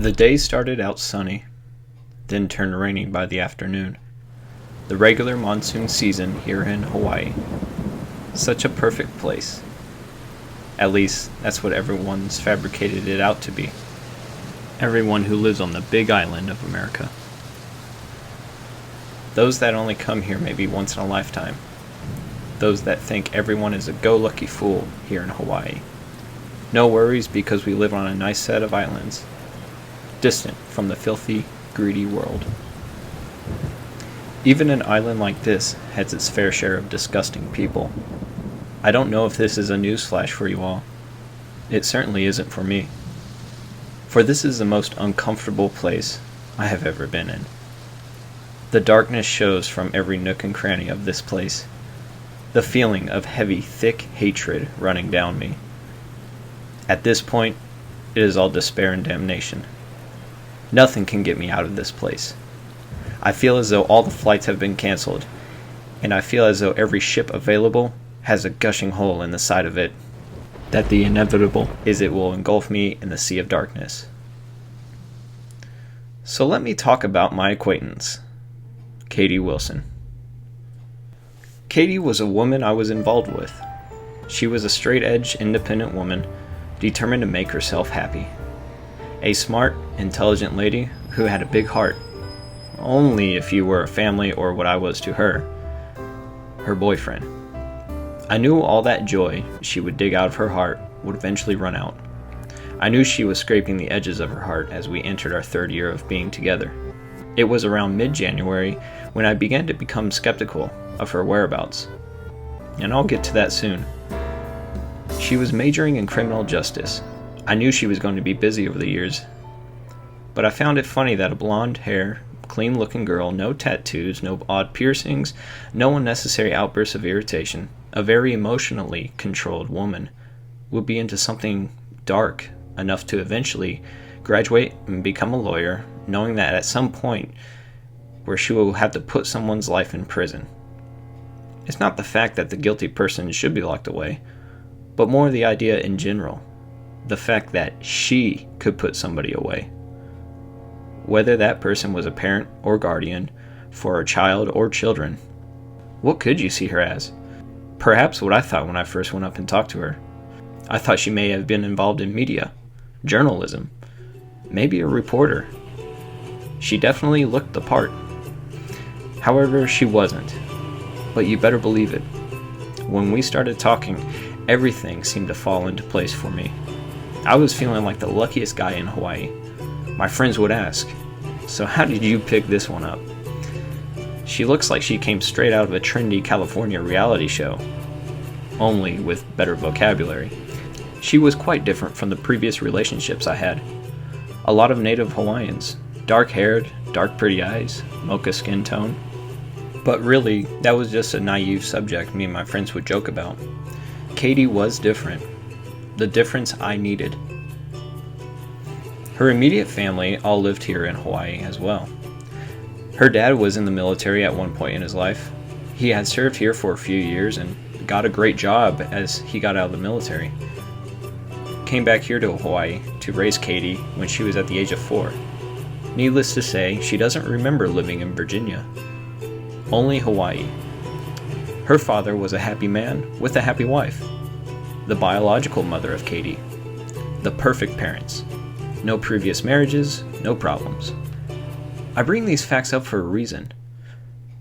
The day started out sunny, then turned rainy by the afternoon. The regular monsoon season here in Hawaii. Such a perfect place. At least, that's what everyone's fabricated it out to be. Everyone who lives on the big island of America. Those that only come here maybe once in a lifetime. Those that think everyone is a go-lucky fool here in Hawaii. No worries because we live on a nice set of islands, distant from the filthy, greedy world. Even an island like this has its fair share of disgusting people. I don't know if this is a newsflash for you all. It certainly isn't for me. For this is the most uncomfortable place I have ever been in. The darkness shows from every nook and cranny of this place. The feeling of heavy, thick hatred running down me. At this point, it is all despair and damnation. Nothing can get me out of this place. I feel as though all the flights have been canceled, and I feel as though every ship available has a gushing hole in the side of it, that the inevitable is it will engulf me in the sea of darkness. So let me talk about my acquaintance, Katie Wilson. Katie was a woman I was involved with. She was a straight-edge, independent woman, determined to make herself happy. A smart, intelligent lady who had a big heart, only if you were a family or what I was to her, her boyfriend. I knew all that joy she would dig out of her heart would eventually run out. I knew she was scraping the edges of her heart as we entered our third year of being together. It was around mid-January when I began to become skeptical of her whereabouts. And I'll get to that soon. She was majoring in criminal justice. I knew she was going to be busy over the years, but I found it funny that a blonde hair, clean-looking girl, no tattoos, no odd piercings, no unnecessary outbursts of irritation, a very emotionally controlled woman, would be into something dark enough to eventually graduate and become a lawyer, knowing that at some point where she will have to put someone's life in prison. It's not the fact that the guilty person should be locked away, but more the idea in general. The fact that she could put somebody away. Whether that person was a parent or guardian for a child or children. What could you see her as? Perhaps what I thought when I first went up and talked to her. I thought she may have been involved in media, journalism, maybe a reporter. She definitely looked the part. However, she wasn't. But you better believe it. When we started talking, everything seemed to fall into place for me. I was feeling like the luckiest guy in Hawaii. My friends would ask, "So how did you pick this one up?" She looks like she came straight out of a trendy California reality show, only with better vocabulary. She was quite different from the previous relationships I had. A lot of native Hawaiians, dark-haired, dark pretty eyes, mocha skin tone. But really, that was just a naive subject me and my friends would joke about. Katie was different. The difference I needed. Her immediate family all lived here in Hawaii as well. Her dad was in the military at one point in his life. He had served here for a few years and got a great job as he got out of the military. Came back here to Hawaii to raise Katie when she was at the age of 4. Needless to say, she doesn't remember living in Virginia. Only Hawaii. Her father was a happy man with a happy wife. The biological mother of Katie. The perfect parents. No previous marriages, no problems. I bring these facts up for a reason.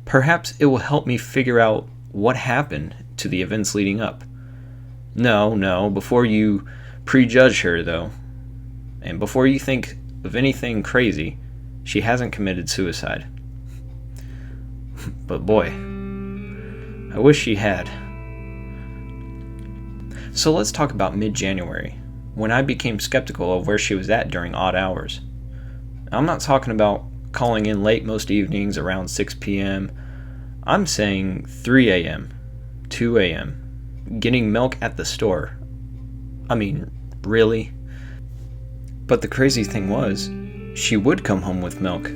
Perhaps it will help me figure out what happened to the events leading up. No, before you prejudge her though, and before you think of anything crazy, she hasn't committed suicide. But boy, I wish she had. So let's talk about mid-January, when I became skeptical of where she was at during odd hours. I'm not talking about calling in late most evenings around 6 p.m. I'm saying 3 a.m., 2 a.m., getting milk at the store. I mean, really? But the crazy thing was, she would come home with milk.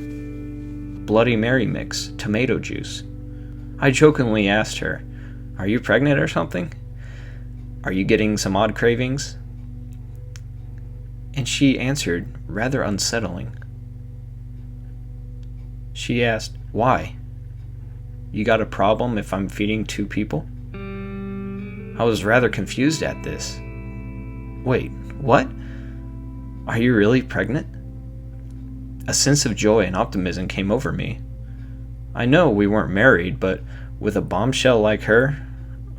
Bloody Mary mix, tomato juice. I jokingly asked her, "Are you pregnant or something? Are you getting some odd cravings?" And she answered, rather unsettling. She asked, "Why? You got a problem if I'm feeding 2 people?" I was rather confused at this. "Wait, what? Are you really pregnant?" A sense of joy and optimism came over me. I know we weren't married, but with a bombshell like her,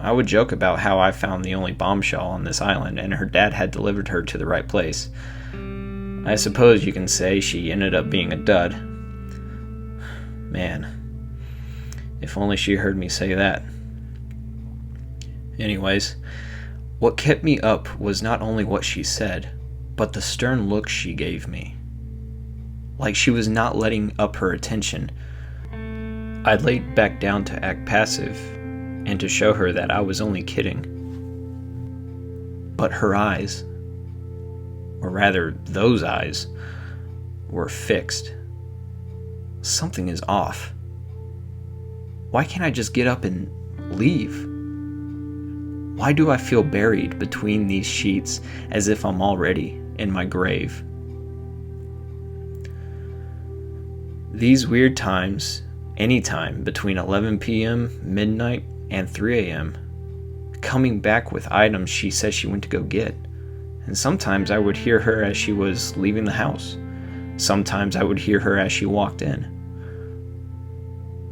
I would joke about how I found the only bombshell on this island and her dad had delivered her to the right place. I suppose you can say she ended up being a dud. Man, if only she heard me say that. Anyways, what kept me up was not only what she said, but the stern look she gave me. Like she was not letting up her attention. I laid back down to act passive and to show her that I was only kidding. But her eyes, or rather those eyes, were fixed. Something is off. Why can't I just get up and leave? Why do I feel buried between these sheets as if I'm already in my grave? These weird times, anytime between 11 p.m., midnight, and 3 a.m., coming back with items she said she went to go get. And sometimes I would hear her as she was leaving the house. Sometimes I would hear her as she walked in.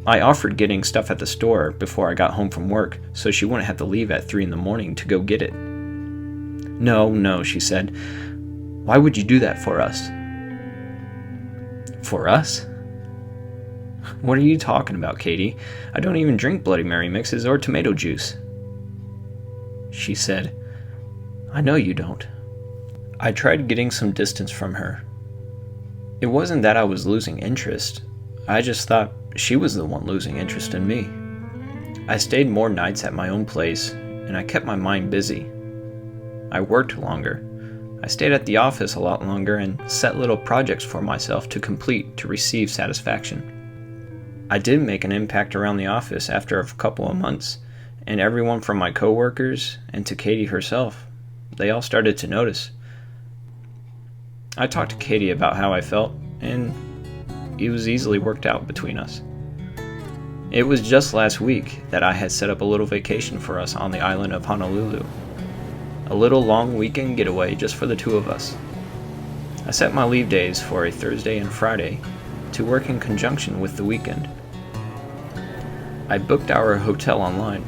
I offered getting stuff at the store before I got home from work so she wouldn't have to leave at 3 in the morning to go get it. No, she said. Why would you do that for us? For us? What are you talking about, Katie? I don't even drink Bloody Mary mixes or tomato juice. She said, I know you don't. I tried getting some distance from her. It wasn't that I was losing interest. I just thought she was the one losing interest in me. I stayed more nights at my own place, and I kept my mind busy. I worked longer. I stayed at the office a lot longer and set little projects for myself to complete to receive satisfaction. I did make an impact around the office after a couple of months, and everyone from my coworkers and to Katie herself, they all started to notice. I talked to Katie about how I felt, and it was easily worked out between us. It was just last week that I had set up a little vacation for us on the island of Honolulu. A little long weekend getaway just for the 2 of us. I set my leave days for a Thursday and Friday to work in conjunction with the weekend. I booked our hotel online.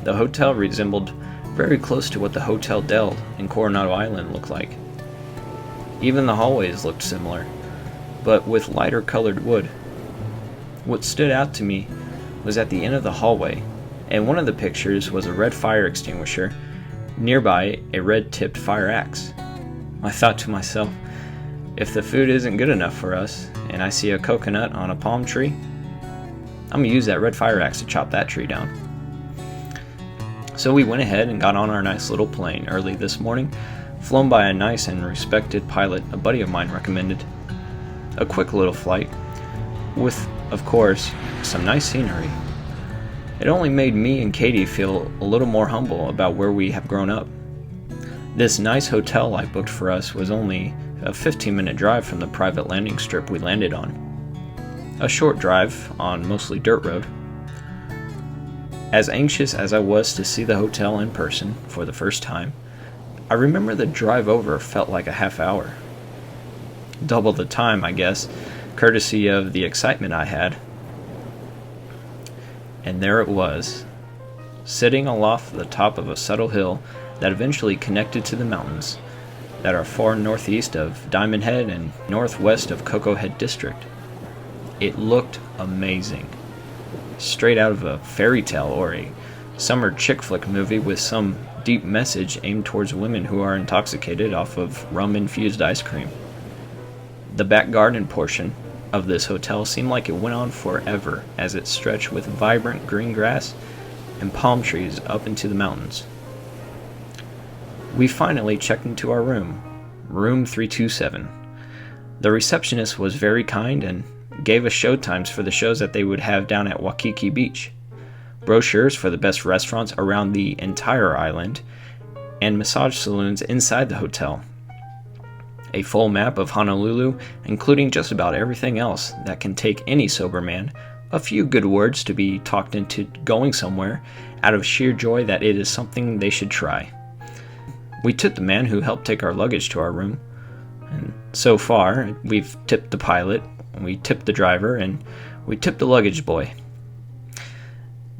The hotel resembled very close to what the Hotel Del in Coronado Island looked like. Even the hallways looked similar, but with lighter colored wood. What stood out to me was at the end of the hallway, and one of the pictures was a red fire extinguisher, nearby a red-tipped fire axe. I thought to myself, if the food isn't good enough for us, and I see a coconut on a palm tree, I'm gonna use that red fire axe to chop that tree down. So we went ahead and got on our nice little plane early this morning, flown by a nice and respected pilot a buddy of mine recommended. A quick little flight, with, of course, some nice scenery. It only made me and Katie feel a little more humble about where we have grown up. This nice hotel I booked for us was only a 15-minute drive from the private landing strip we landed on. A short drive on mostly dirt road. As anxious as I was to see the hotel in person for the first time, I remember the drive over felt like a half hour. Double the time, I guess, courtesy of the excitement I had. And there it was, sitting aloft the top of a subtle hill that eventually connected to the mountains that are far northeast of Diamond Head and northwest of Cocoa Head District. It looked amazing. Straight out of a fairy tale or a summer chick flick movie with some deep message aimed towards women who are intoxicated off of rum-infused ice cream. The back garden portion of this hotel seemed like it went on forever as it stretched with vibrant green grass and palm trees up into the mountains. We finally checked into our room, room 327. The receptionist was very kind and gave us show times for the shows that they would have down at Waikiki Beach, brochures for the best restaurants around the entire island, and massage saloons inside the hotel. a full map of Honolulu, including just about everything else that can take any sober man a few good words to be talked into going somewhere out of sheer joy that it is something they should try. We tipped the man who helped take our luggage to our room, and so far we've tipped the pilot, we tipped the driver, and we tipped the luggage boy.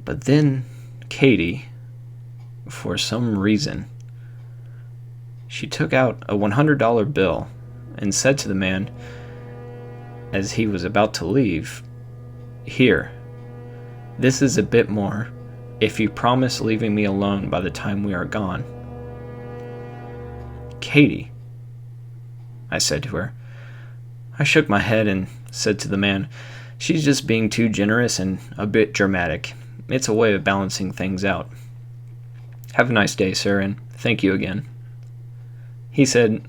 But then Katie, for some reason, she took out a $100 bill and said to the man as he was about to leave, "Here, this is a bit more if you promise leaving me alone by the time we are gone." "Katie," I said to her. I shook my head and said to the man, "She's just being too generous and a bit dramatic. It's a way of balancing things out. Have a nice day, sir, and thank you again." He said,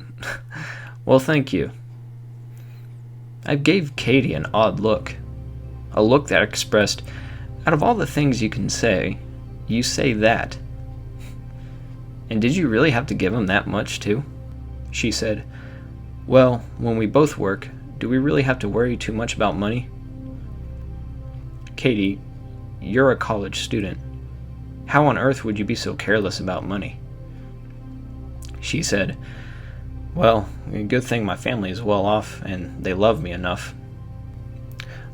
"Well, thank you." I gave Katie an odd look, a look that expressed, out of all the things you can say, you say that. "And did you really have to give him that much, too?" She said, "Well, when we both work, do we really have to worry too much about money?" "Katie, you're a college student. How on earth would you be so careless about money?" She said, "Well, good thing my family is well off and they love me enough."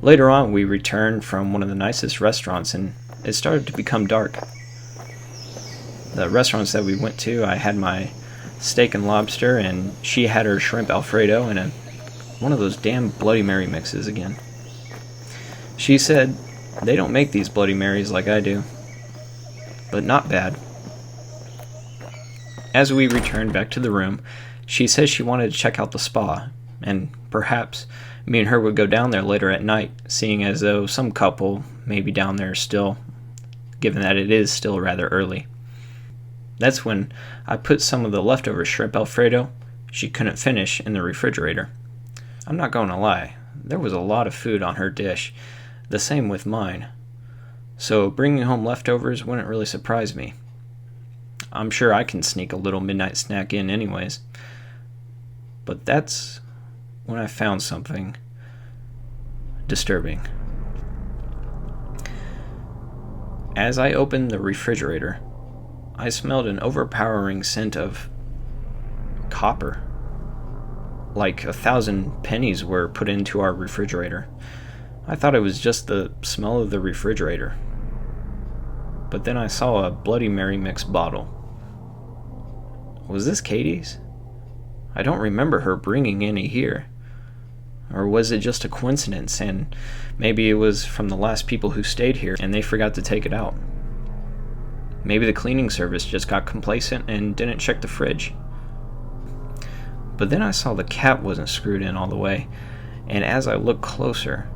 Later on, we returned from one of the nicest restaurants and it started to become dark. The restaurants that we went to, I had my steak and lobster and she had her shrimp Alfredo and one of those damn Bloody Mary mixes again. She said, "They don't make these Bloody Marys like I do." But not bad. As we returned back to the room, she said she wanted to check out the spa, and perhaps me and her would go down there later at night, seeing as though some couple may be down there still, given that it is still rather early. That's when I put some of the leftover shrimp Alfredo she couldn't finish in the refrigerator. I'm not going to lie, there was a lot of food on her dish, the same with mine, so bringing home leftovers wouldn't really surprise me. I'm sure I can sneak a little midnight snack in anyways. But that's when I found something disturbing. As I opened the refrigerator, I smelled an overpowering scent of copper. Like 1,000 pennies were put into our refrigerator. I thought it was just the smell of the refrigerator. But then I saw a Bloody Mary mix bottle. Was this Katie's? I don't remember her bringing any here. Or was it just a coincidence and maybe it was from the last people who stayed here and they forgot to take it out? Maybe the cleaning service just got complacent and didn't check the fridge. But then I saw the cap wasn't screwed in all the way, and as I looked closer,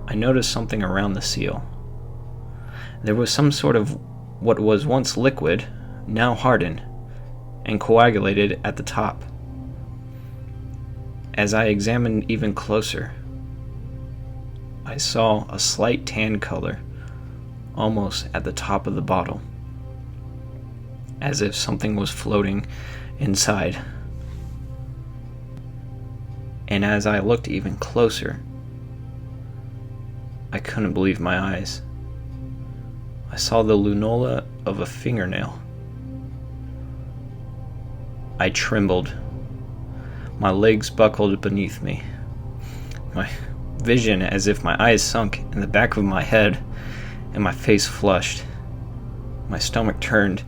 I noticed something around the seal. There was some sort of what was once liquid, now hardened, and coagulated at the top. As I examined even closer, I saw a slight tan color almost at the top of the bottle, as if something was floating inside. And as I looked even closer, I couldn't believe my eyes. I saw the lunola of a fingernail. I trembled. My legs buckled beneath me. My vision as if my eyes sunk in the back of my head and my face flushed. My stomach turned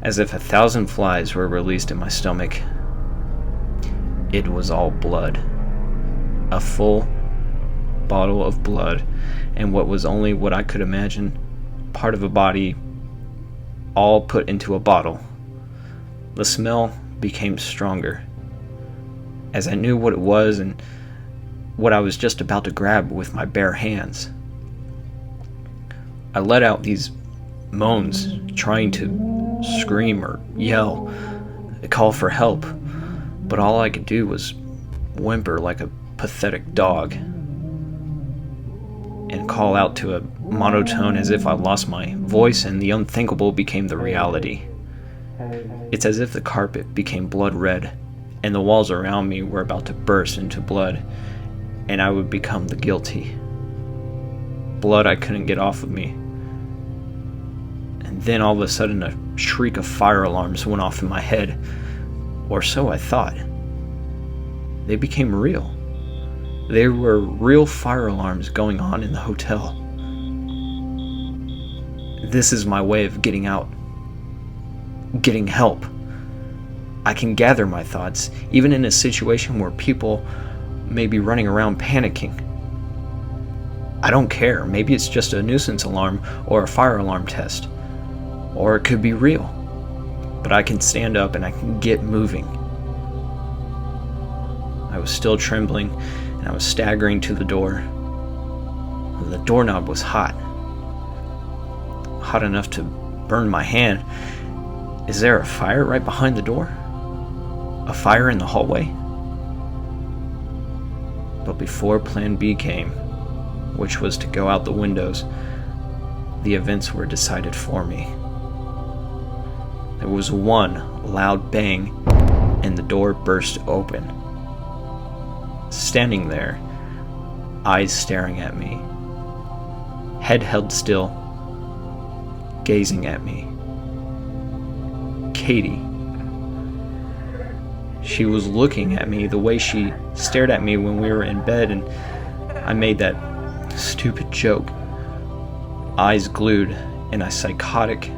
as if 1,000 flies were released in my stomach. It was all blood. A full bottle of blood, and what was only what I could imagine, part of a body, all put into a bottle. The smell became stronger, as I knew what it was and what I was just about to grab with my bare hands. I let out these moans, trying to scream or yell, call for help, but all I could do was whimper like a pathetic dog and call out to a monotone as if I lost my voice and the unthinkable became the reality. It's as if the carpet became blood red and the walls around me were about to burst into blood, and I would become the guilty. Blood I couldn't get off of me. And then all of a sudden a shriek of fire alarms went off in my head, or so I thought. They became real. There were real fire alarms going on in the hotel. This is my way of getting out. Getting help. I can gather my thoughts, even in a situation where people may be running around panicking. I don't care. Maybe it's just a nuisance alarm or a fire alarm test. Or it could be real. But I can stand up and I can get moving. I was still trembling, and I was staggering to the door. The doorknob was hot. Hot enough to burn my hand. Is there a fire right behind the door? A fire in the hallway? But before Plan B came, which was to go out the windows, the events were decided for me. There was one loud bang, and the door burst open. Standing there, eyes staring at me, head held still, gazing at me. Katie. She was looking at me the way she stared at me when we were in bed, and I made that stupid joke. Eyes glued in a psychotic,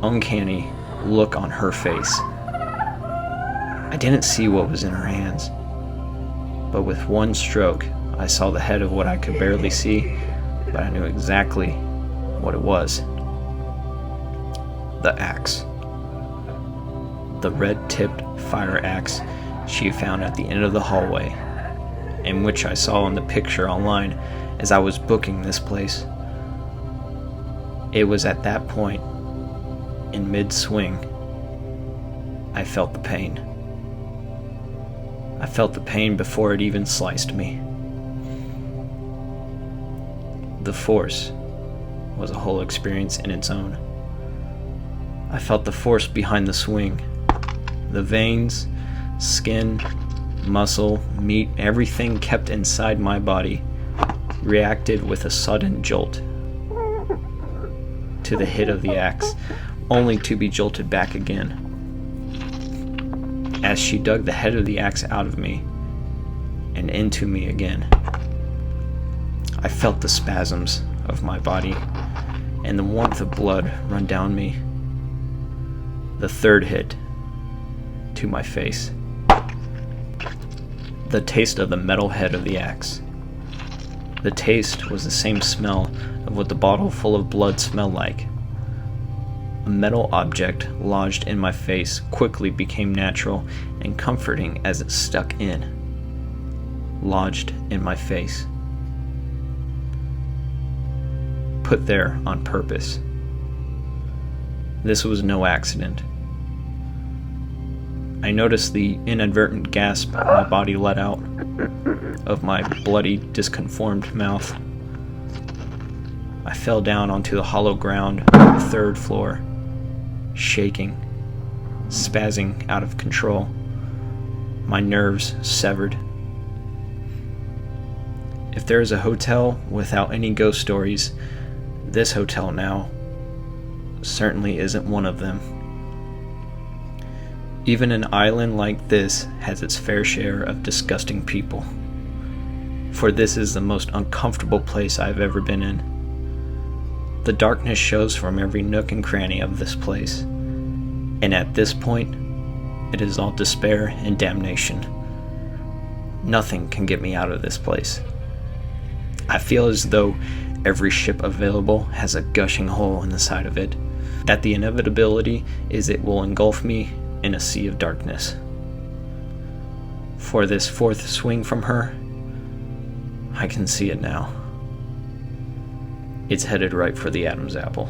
uncanny look on her face. I didn't see what was in her hands, but with one stroke, I saw the head of what I could barely see, but I knew exactly what it was. The axe. The red-tipped fire axe she found at the end of the hallway, and which I saw in the picture online as I was booking this place. It was at that point, in mid-swing, I felt the pain. I felt the pain before it even sliced me. The force was a whole experience in its own. I felt the force behind the swing. The veins, skin, muscle, meat, everything kept inside my body reacted with a sudden jolt to the hit of the axe, only to be jolted back again. As she dug the head of the axe out of me and into me again, I felt the spasms of my body and the warmth of blood run down me. The third hit to my face. The taste of the metal head of the axe. The taste was the same smell of what the bottle full of blood smelled like. A metal object lodged in my face quickly became natural and comforting as it stuck in, lodged in my face. Put there on purpose. This was no accident. I noticed the inadvertent gasp my body let out of my bloody, disconformed mouth. I fell down onto the hollow ground of the third floor, shaking, spazzing out of control, my nerves severed. If there is a hotel without any ghost stories, this hotel now certainly isn't one of them. Even an island like this has its fair share of disgusting people, for this is the most uncomfortable place I've ever been in. The darkness shows from every nook and cranny of this place, and at this point, it is all despair and damnation. Nothing can get me out of this place. I feel as though every ship available has a gushing hole in the side of it, that the inevitability is it will engulf me in a sea of darkness. For this fourth swing from her, I can see it now. It's headed right for the Adam's apple.